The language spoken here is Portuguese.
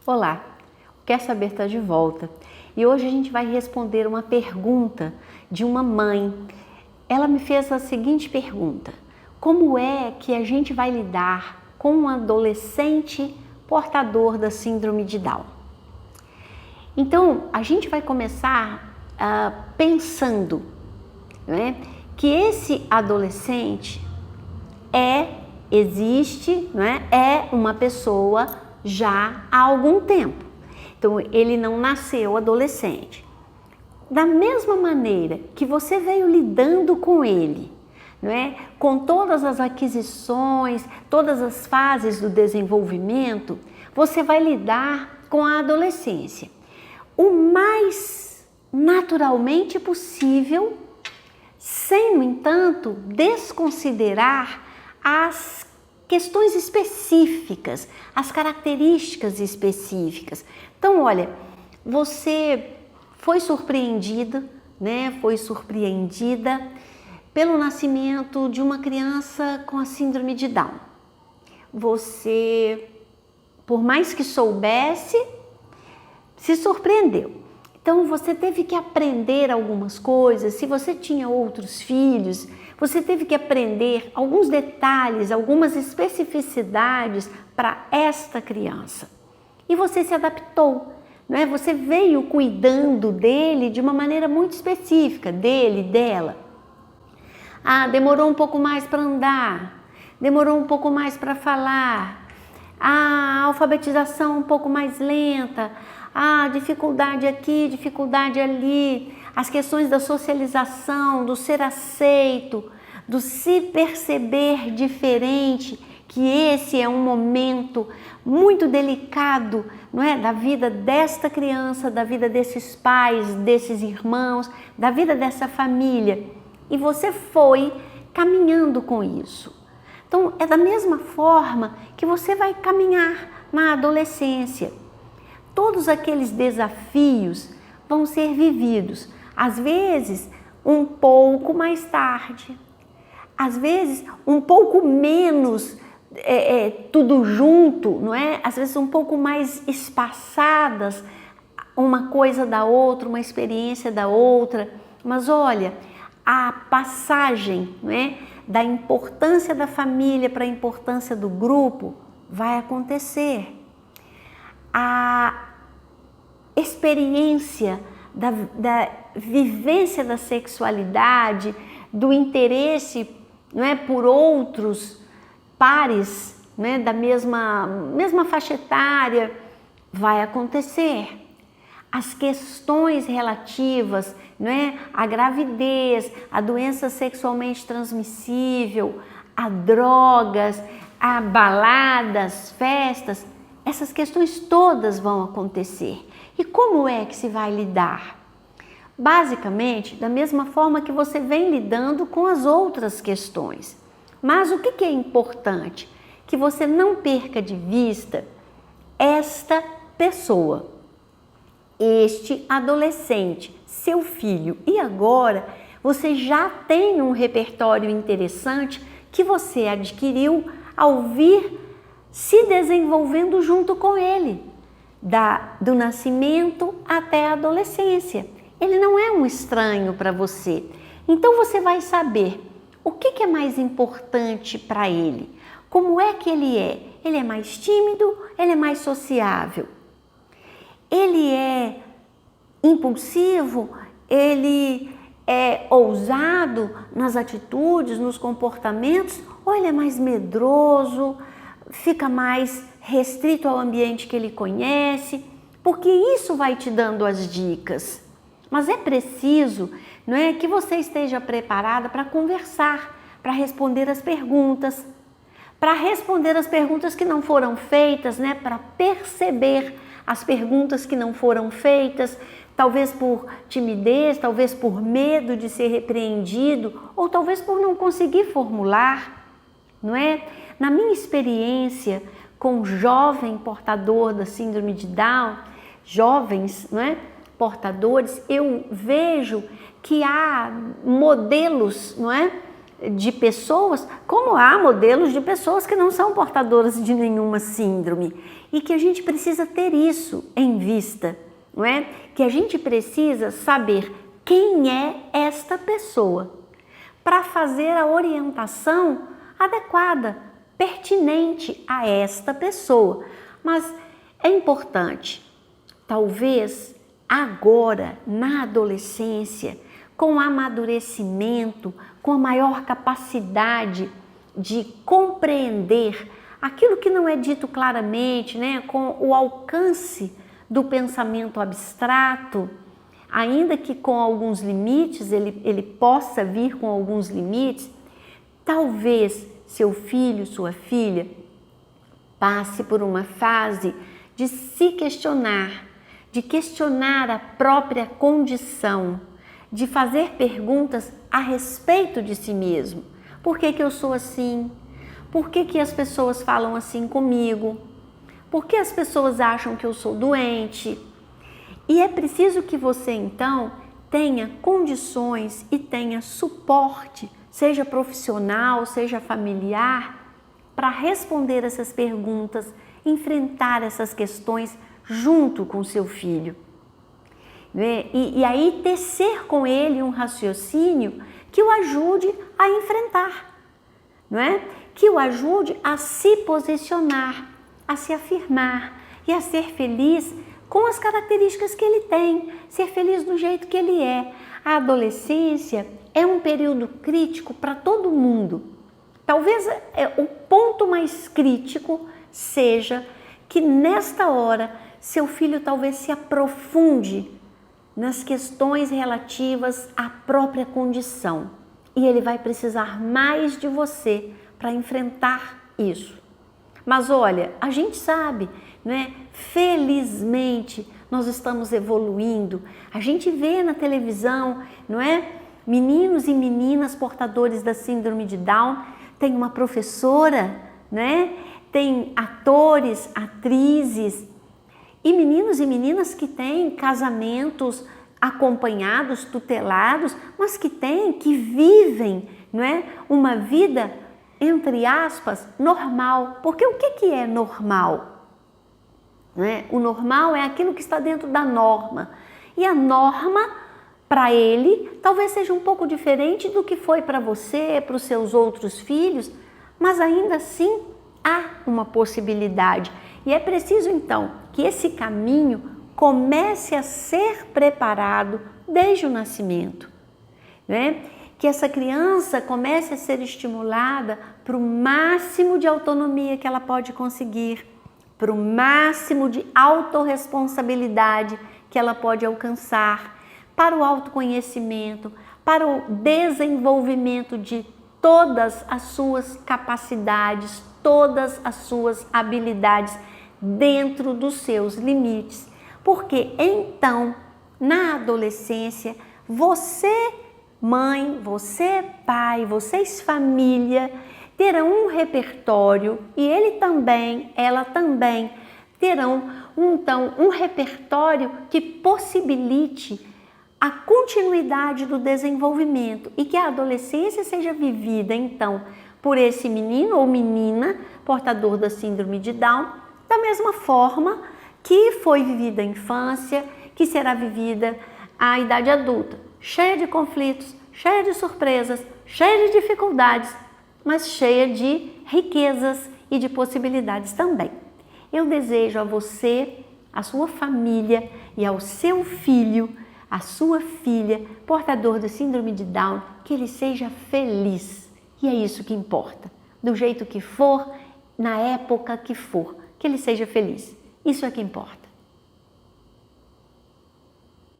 Olá, Quer Saber está de volta e hoje a gente vai responder uma pergunta de uma mãe. Ela me fez a seguinte pergunta: como é que a gente vai lidar com um adolescente portador da síndrome de Down? Então, a gente vai começar pensando, né, que esse adolescente existe, né, é uma pessoa já há algum tempo. Então, ele não nasceu adolescente. Da mesma maneira que você veio lidando com ele, não é? Com todas as aquisições, todas as fases do desenvolvimento, você vai lidar com a adolescência o mais naturalmente possível, sem, no entanto, desconsiderar as questões específicas, as características específicas. Então, olha, você foi surpreendido, né? Foi surpreendida pelo nascimento de uma criança com a síndrome de Down. Você, por mais que soubesse, se surpreendeu. Então você teve que aprender algumas coisas. Se você tinha outros filhos, você teve que aprender alguns detalhes, algumas especificidades para esta criança. E você se adaptou, não é? Você veio cuidando dele de uma maneira muito específica, dele, dela. Demorou um pouco mais para andar, demorou um pouco mais para falar, a alfabetização um pouco mais lenta, dificuldade aqui, dificuldade ali, as questões da socialização, do ser aceito, do se perceber diferente, que esse é um momento muito delicado, não é? Da vida desta criança, da vida desses pais, desses irmãos, da vida dessa família. E você foi caminhando com isso. Então, é da mesma forma que você vai caminhar na adolescência. Todos aqueles desafios vão ser vividos, às vezes um pouco mais tarde, às vezes um pouco menos tudo junto, não é? Às vezes um pouco mais espaçadas, uma coisa da outra, uma experiência da outra. Mas olha, a passagem, não é, da importância da família para a importância do grupo vai acontecer. A experiência da vivência da sexualidade, do interesse, não é, por outros pares, né, da mesma faixa etária, vai acontecer. As questões relativas, não é, à gravidez, à doença sexualmente transmissível, a drogas, a baladas, festas, essas questões todas vão acontecer. E como é que se vai lidar? Basicamente, da mesma forma que você vem lidando com as outras questões. Mas o que é importante? Que você não perca de vista esta pessoa, este adolescente, seu filho. E agora você já tem um repertório interessante que você adquiriu ao vir se desenvolvendo junto com ele, do nascimento até a adolescência. Ele não é um estranho para você. Então você vai saber o que é mais importante para ele. Como é que ele é? Ele é mais tímido? Ele é mais sociável? Ele é impulsivo? Ele é ousado nas atitudes, nos comportamentos? Ou ele é mais medroso? Fica mais restrito ao ambiente que ele conhece? Porque isso vai te dando as dicas. Mas é preciso, não é, que você esteja preparada para conversar, para responder as perguntas, que não foram feitas, né, para perceber as perguntas que não foram feitas, talvez por timidez, talvez por medo de ser repreendido, ou talvez por não conseguir formular, não é? Na minha experiência com jovem portador da síndrome de Down, jovens, não é, portadores, eu vejo que há modelos, não é, de pessoas, como há modelos de pessoas que não são portadoras de nenhuma síndrome. E que a gente precisa ter isso em vista, não é? Que a gente precisa saber quem é esta pessoa para fazer a orientação adequada, pertinente a esta pessoa. Mas é importante, talvez agora, na adolescência, com o amadurecimento, com a maior capacidade de compreender aquilo que não é dito claramente, né? Com o alcance do pensamento abstrato, ainda que com alguns limites, ele possa vir com alguns limites, talvez seu filho, sua filha, passe por uma fase de se questionar, de questionar a própria condição, de fazer perguntas a respeito de si mesmo. Por que eu sou assim? Por que as pessoas falam assim comigo? Por que as pessoas acham que eu sou doente? E é preciso que você, então, tenha condições e tenha suporte, seja profissional, seja familiar, para responder essas perguntas, enfrentar essas questões junto com seu filho. E aí tecer com ele um raciocínio que o ajude a enfrentar, não é? Que o ajude a se posicionar, a se afirmar e a ser feliz com as características que ele tem, ser feliz do jeito que ele é. A adolescência é um período crítico para todo mundo. Talvez o ponto mais crítico seja que nesta hora seu filho talvez se aprofunde nas questões relativas à própria condição e ele vai precisar mais de você para enfrentar isso. Mas olha, a gente sabe, né? Felizmente nós estamos evoluindo. A gente vê na televisão, não é? Meninos e meninas portadores da síndrome de Down. Tem uma professora, né? Tem atores, atrizes e meninos e meninas que têm casamentos acompanhados, tutelados, mas que vivem, não é? Uma vida, entre aspas, normal. Porque o que é normal? Não é? O normal é aquilo que está dentro da norma. E a norma, para ele, talvez seja um pouco diferente do que foi para você, para os seus outros filhos, mas ainda assim há uma possibilidade. E é preciso, então, que esse caminho comece a ser preparado desde o nascimento, né? Que essa criança comece a ser estimulada para o máximo de autonomia que ela pode conseguir, para o máximo de autorresponsabilidade que ela pode alcançar, para o autoconhecimento, para o desenvolvimento de todas as suas capacidades, todas as suas habilidades dentro dos seus limites. Porque então, na adolescência, você, mãe, você, pai, vocês, família, terão um repertório e ele também, ela também, terão então um repertório que possibilite a continuidade do desenvolvimento e que a adolescência seja vivida então por esse menino ou menina portador da síndrome de Down da mesma forma que foi vivida a infância, que será vivida a idade adulta, cheia de conflitos, cheia de surpresas, cheia de dificuldades, mas cheia de riquezas e de possibilidades também. Eu desejo a você, a sua família e ao seu filho, a sua filha, portador da síndrome de Down, que ele seja feliz. E é isso que importa. Do jeito que for, na época que for, que ele seja feliz. Isso é que importa.